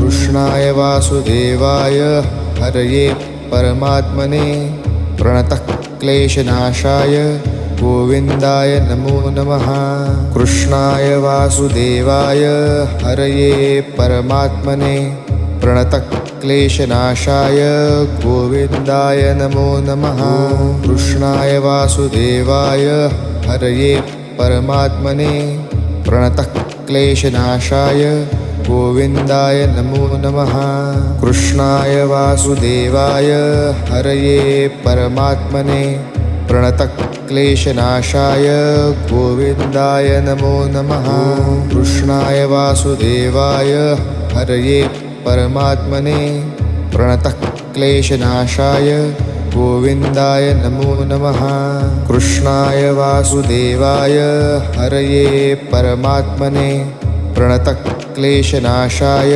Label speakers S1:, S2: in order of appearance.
S1: कृष्णाय वासुदेवाय हरये परमात्मने प्रणतः क्लेशनाशाय गोविन्दाय नमो नमः। कृष्णाय वासुदेवाय हरये परमात्मने प्रणतः क्लेशनाशाय गोविन्दाय नमो नमः। कृष्णाय वासुदेवाय हरये परमात्मने प्रणतः क्लेशनाशाय गोविन्दाय नमो नमः। कृष्णाय वासुदेवाय हरये परमात्मने प्रणतः क्लेशनाशाय गोविन्दाय नमो नमः। कृष्णाय वासुदेवाय हरये परमात्मने प्रणतः क्लेशनाशाय गोविन्दाय नमो नमः। कृष्णाय वासुदेवाय हरये परमात्मने प्रणतः क्लेशनाशाय